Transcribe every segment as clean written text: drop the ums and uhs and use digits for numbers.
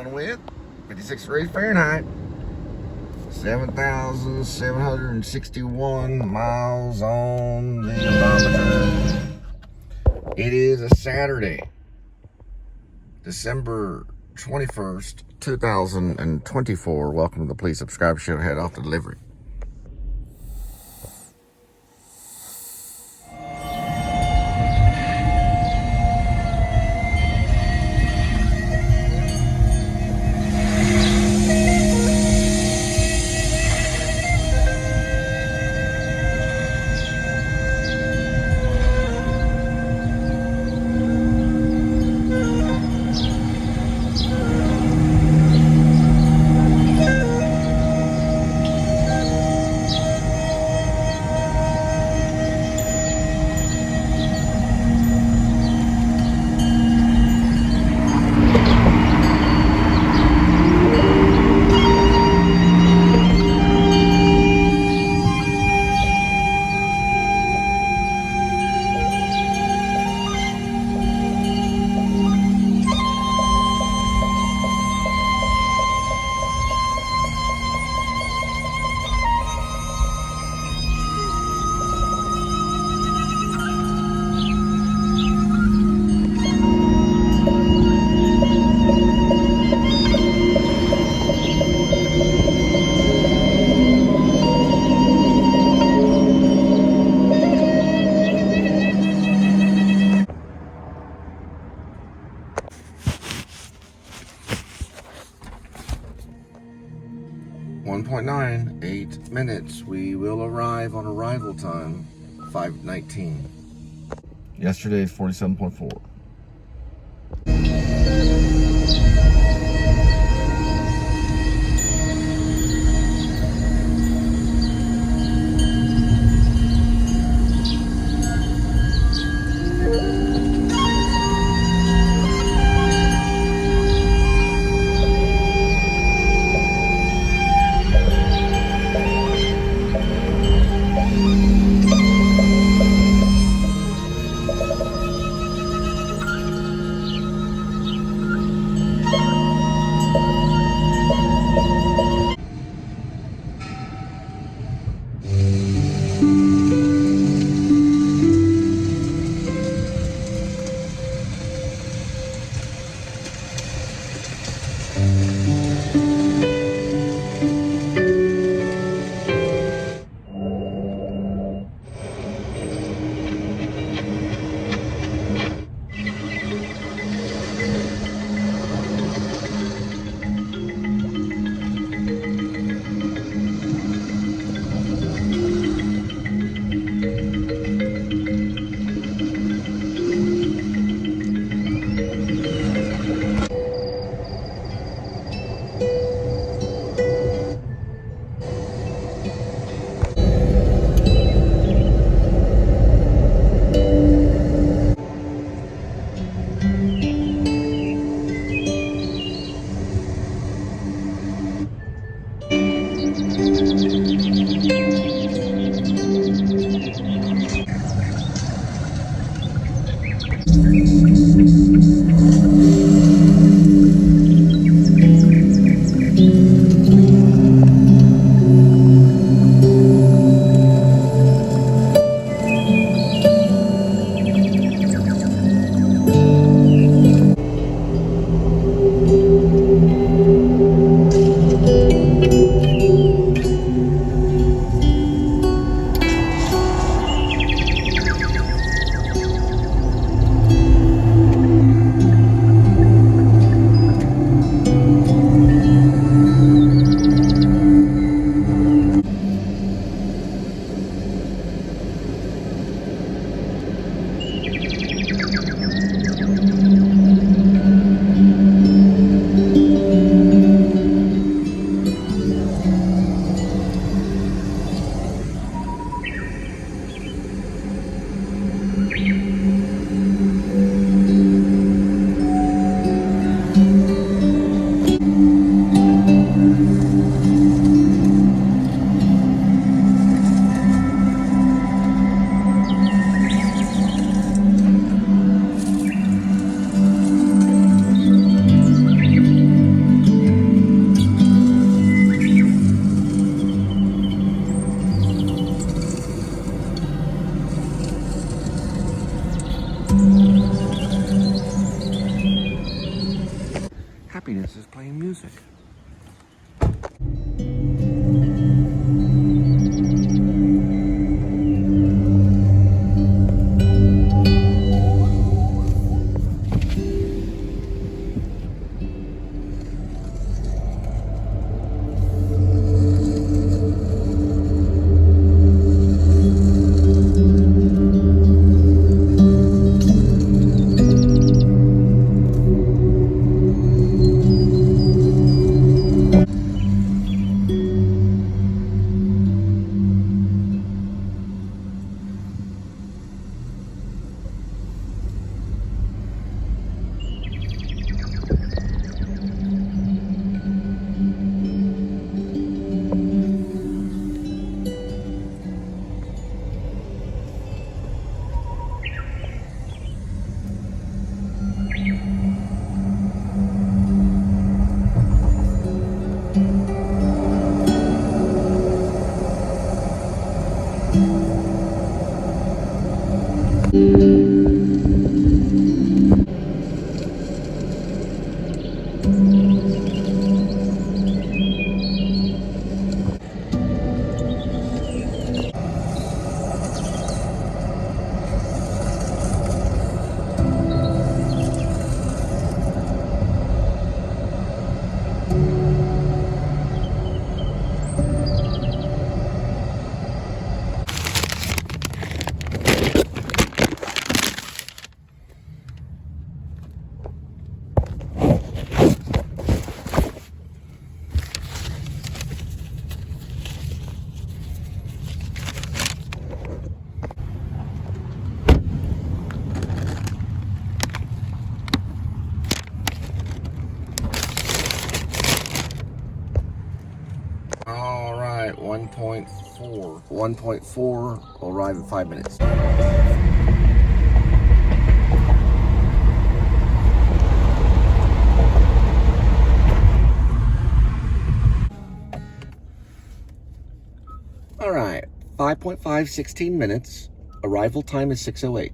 done with. 56 degrees Fahrenheit. 7,761 miles on the odometer. It is a Saturday, December 21st, 2024. Welcome to the Please Subscribe Show. Head off to delivery. .98 minutes. We will arrive on arrival time 5:19. Yesterday is 47.4. This is playing music. All right, 1.4. 1.4 will arrive in 5 minutes. All right, 5.5, 16 minutes. Arrival time is 6:08.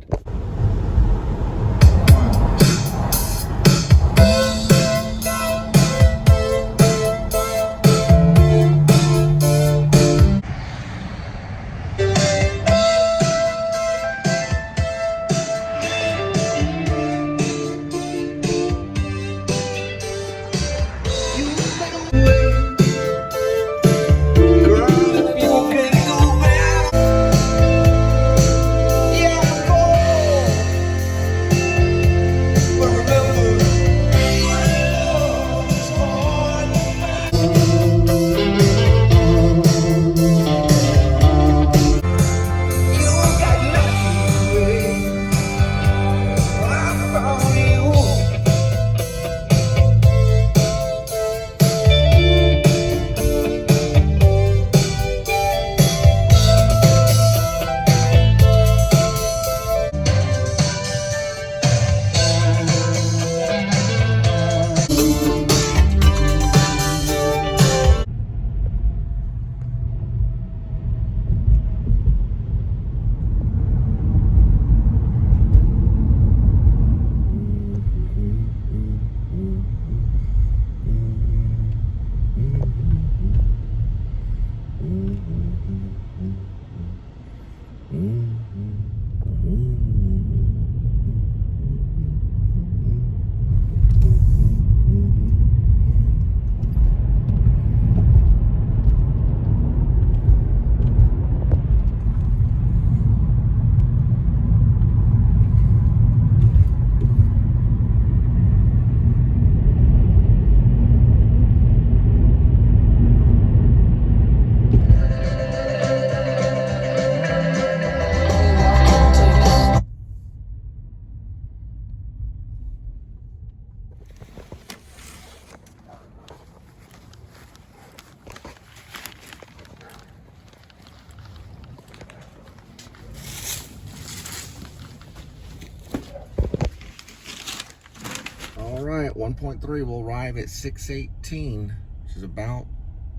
All right, 1.3 will arrive at 6:18, which is about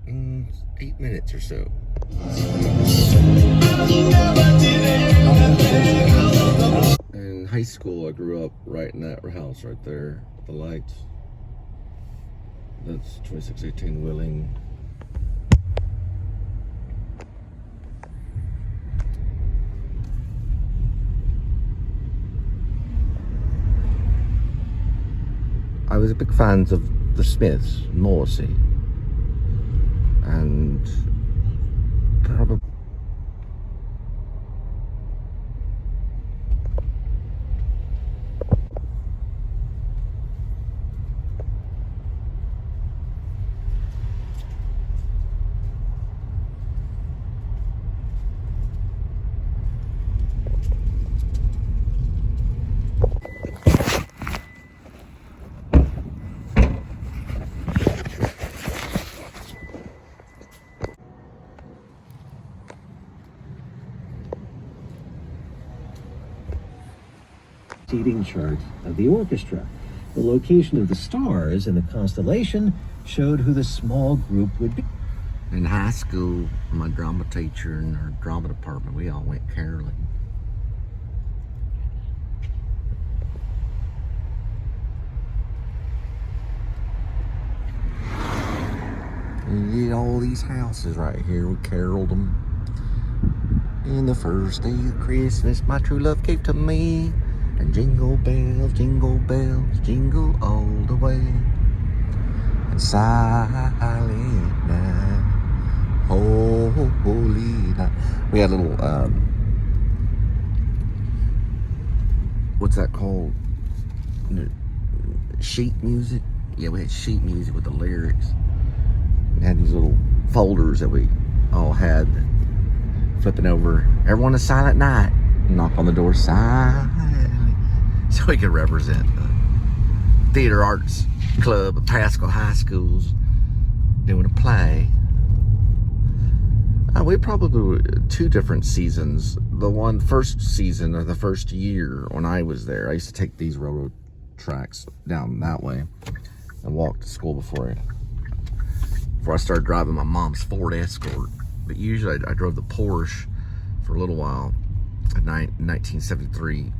8 minutes or so. In high school, I grew up right in that house right there, the lights. That's 2618 Wheeling. I was a big fan of the Smiths, Morrissey, and probably. Seating chart of the orchestra. The location of the stars in the constellation showed who the small group would be. In high school, my drama teacher and our drama department, we all went caroling. You get all these houses right here, we caroled them. In the first day of Christmas, my true love gave to me. And jingle bells, jingle all the way. And silent night, holy night. We had a little, what's that called? Sheet music? Yeah, we had sheet music with the lyrics. We had these little folders that we all had, flipping over. Everyone a silent night. Knock on the door, silent. So we could represent the Theater Arts Club of Pascal High Schools doing a play. We probably were 2 different seasons. The first season, or the first year when I was there, I used to take these railroad tracks down that way and walk to school before I started driving my mom's Ford Escort. But usually I drove the Porsche for a little while, a 1973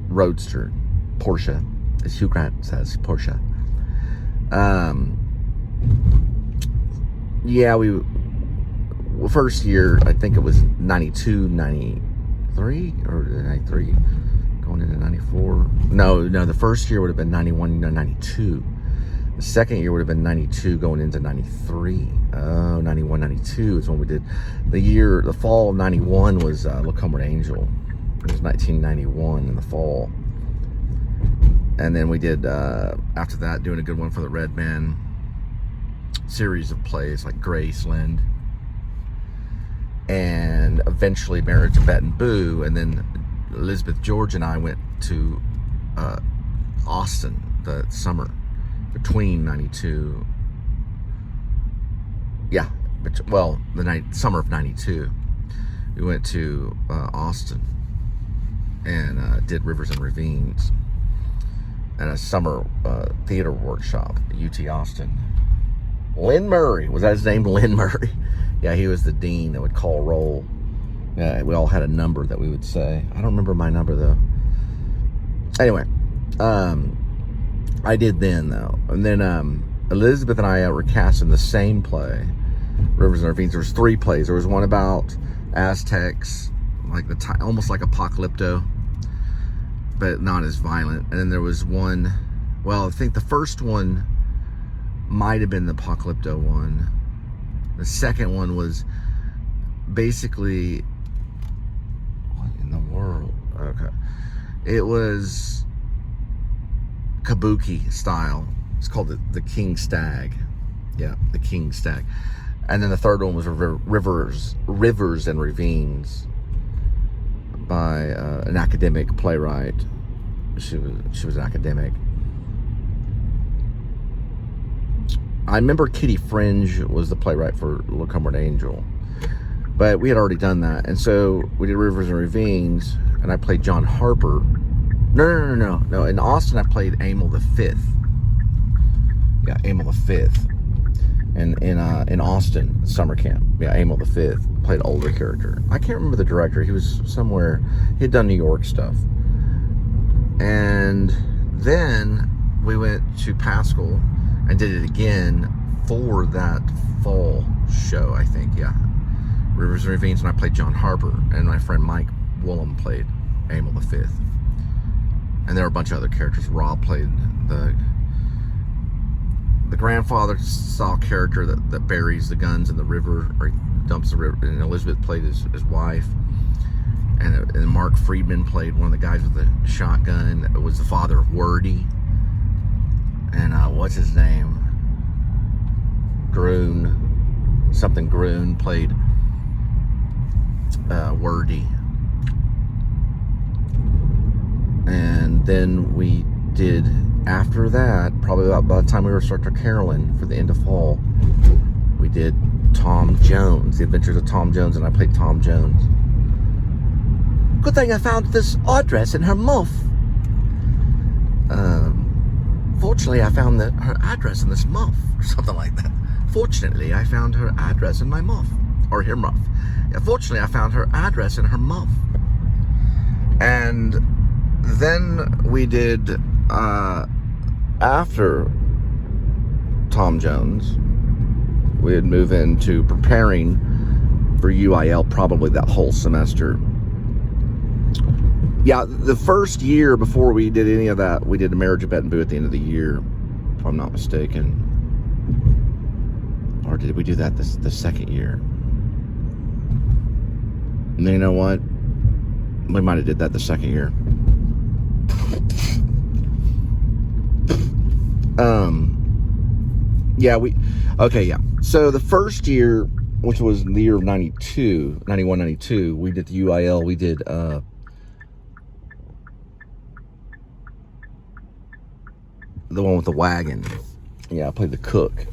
Roadster, Porsche, as Hugh Grant says, Porsche. Yeah, first year, I think it was 92, 93, or 93, going into 94. No, the first year would have been 91, 92. The second year would have been 92 going into 93. 91, 92 is when we did. The fall of 91 was Look Homeward Angel. It was 1991 in the fall. And then we did, after that, doing a good one for the Red Man series of plays like Graceland. And eventually Marriage of Bet and Boo. And then Elizabeth George and I went to Austin the summer between 92. Yeah, summer of 92. We went to Austin and did Rivers and Ravines at a summer theater workshop at UT Austin. Lynn Murray, was that his name? Lynn Murray. Yeah, he was the dean that would call roll. Yeah, we all had a number that we would say. I don't remember my number though. Anyway, I did then though. And then Elizabeth and I were cast in the same play, Rivers and Ravines. There was 3 plays. There was one about Aztecs, like almost like Apocalypto, but not as violent. And then there was one, well, I think the first one might have been the Apocalypto one. The second one was basically, what in the world? Okay. It was Kabuki style. It's called the King Stag. Yeah, the King Stag. And then the third one was Rivers and Ravines by an academic playwright. She was an academic. I remember Kitty Fringe was the playwright for Look Homeward Angel, but we had already done that, and so we did Rivers and Ravines, and I played John Harper. No. In Austin, I played Emil the Fifth. Yeah, Emil the Fifth. And in Austin summer camp, yeah, Emil the Fifth played an older character. I can't remember the director. He was somewhere. He had done New York stuff, and then we went to Pascal and did it again for that fall show, I think, yeah. Rivers and Ravines, and I played John Harper, and my friend Mike Woolham played Emil V. And there were a bunch of other characters. Rob played the grandfather style character that buries the guns in the river, or dumps the river, and Elizabeth played his wife. And Mark Friedman played one of the guys with the shotgun. It was the father of Wordy. And what's his name? Groon. Something Groon played Wordy. And then we did, after that, probably about by the time we were starting to Carolyn for the end of fall, we did Tom Jones, The Adventures of Tom Jones, and I played Tom Jones. Good thing I found this address in her muff. Fortunately, I found her address in this muff, or something like that. Fortunately, I found her address in my muff, or her muff. Yeah, fortunately, I found her address in her muff. And then we did, after Tom Jones, we'd move into preparing for UIL probably that whole semester. Yeah, the first year before we did any of that, we did a marriage of Bet and Boo at the end of the year, if I'm not mistaken. Or did we do that the second year? And you know what? We might have did that the second year. Yeah. So the first year, which was the year of 91, 92, we did the UIL. We did, the one with the wagon. Yeah, I played the cook.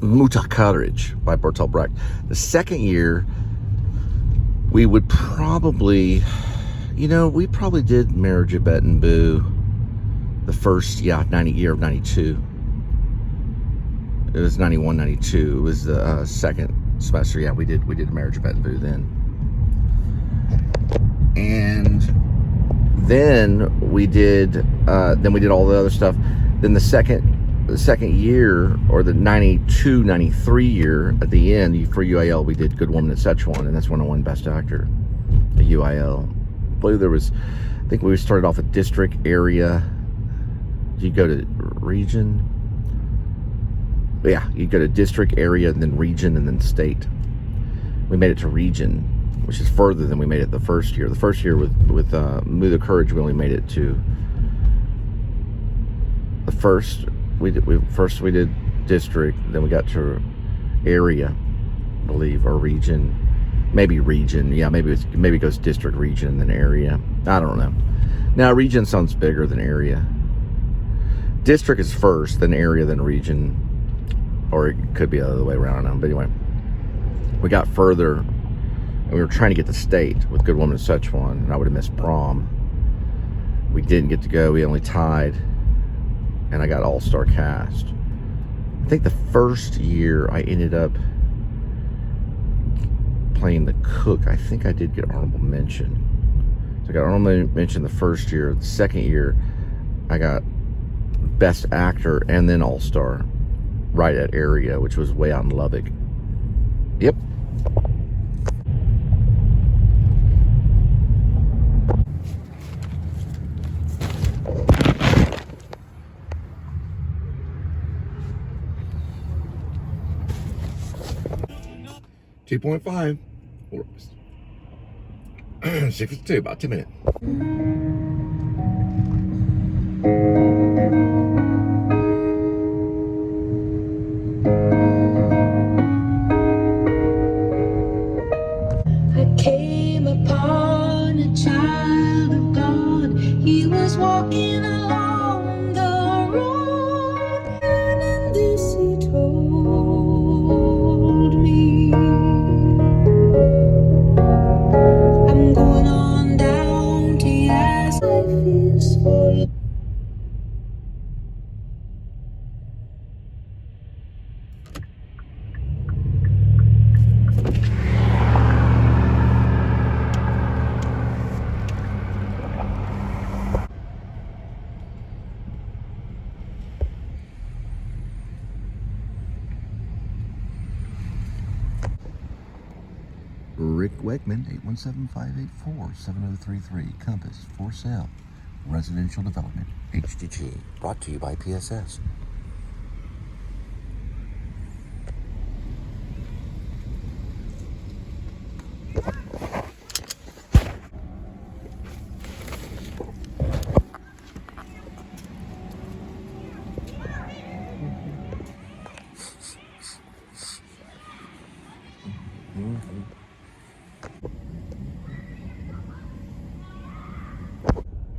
Muta Courage by Bertolt Brecht. The second year, we would probably, we probably did Marriage of Bet and Boo the first, year of 92. It was 91, 92. It was the second semester. Yeah, we did Marriage of Bet and Boo then. And then we did all the other stuff. Then the second year, or the 92, 93 year at the end for UIL, we did Good Woman in Szechuan, and that's when I won Best Actor at UIL. I believe I think we started off a district area. You go to region. Yeah, you go to district, area, and then region, and then state. We made it to region, which is further than we made it the first year. The first year with Muta Courage, we only made it to the first. We did district, then we got to area, I believe, or region, maybe region. Yeah, maybe it goes district, region, and then area. I don't know. Now region sounds bigger than area. District is first, then area, then region, or it could be the other way around. I don't know. But anyway, we got further, and we were trying to get to state with Good Woman in Szechuan, and I would have missed prom. We didn't get to go. We only tied. And I got all-star cast. I think the first year I ended up playing the cook. I think I did get honorable mention. So I got honorable mention the first year. The second year, I got Best Actor and then all-star right at area, which was way out in Lubbock. Yep. .5 or 6:52, about 2 minutes. I came upon a child of God. He was walking along the road, and this he told me. I'm going on down to yes, I feel so. Wegman, 817-584-7033. Compass, for sale. Residential development. HDG. Brought to you by p.s.s.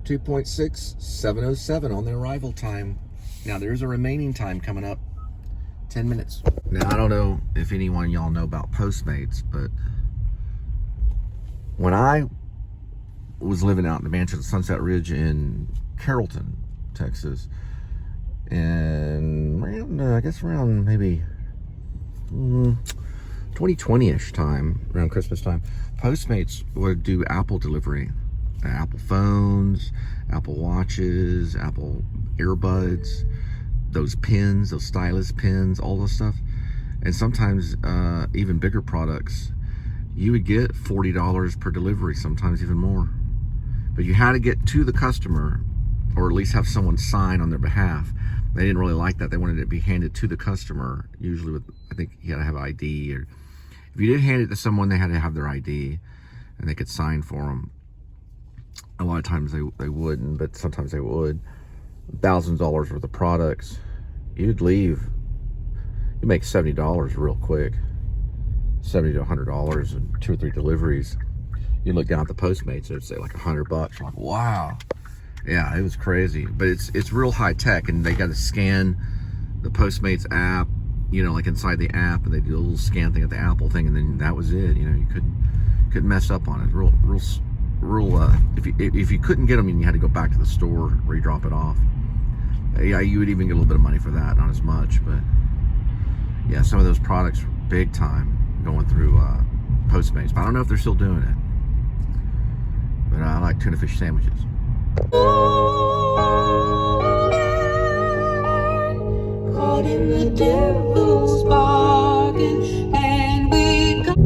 2.6, 7:07 on the arrival time. Now there's a remaining time coming up, 10 minutes. Now I don't know if anyone of y'all know about Postmates, but when I was living out in the mansion at Sunset Ridge in Carrollton, Texas, and around, I guess around maybe 2020-ish time, around Christmas time, Postmates would do Apple delivery. Apple phones, Apple watches, Apple earbuds, those pins, those stylus pins, all those stuff. And sometimes even bigger products, you would get $40 per delivery, sometimes even more. But you had to get to the customer, or at least have someone sign on their behalf. They didn't really like that. They wanted it to be handed to the customer, usually with, I think you had to have ID, or if you did hand it to someone, they had to have their ID and they could sign for them. A lot of times they wouldn't, but sometimes they would. $1,000 worth of products, you'd leave, you make $70 real quick. $70 to $100 and 2 or 3 deliveries. You look down at the Postmates, it'd say like $100. You're like, wow. Yeah, it was crazy. But it's real high tech, and they got to scan the Postmates app, you know, like inside the app, and they do a little scan thing at the Apple thing, and then that was it. You know, you couldn't mess up on it. Real if you couldn't get them, and you had to go back to the store where you drop it off. Yeah, you would even get a little bit of money for that, not as much, but yeah, some of those products were big time going through Postmates. But I don't know if they're still doing it. But I like tuna fish sandwiches. Caught in the devil's bargain, and we got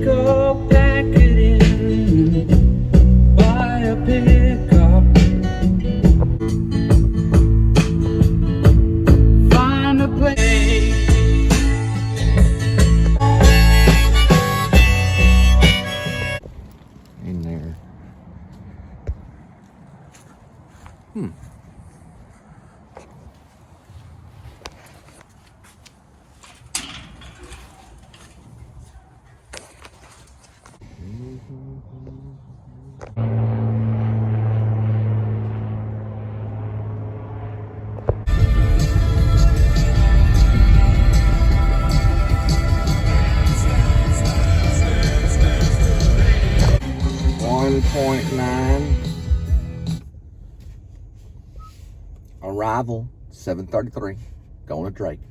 go pack it in, buy a pickup, find a place. In there. .9 arrival 7:33 going to Drake.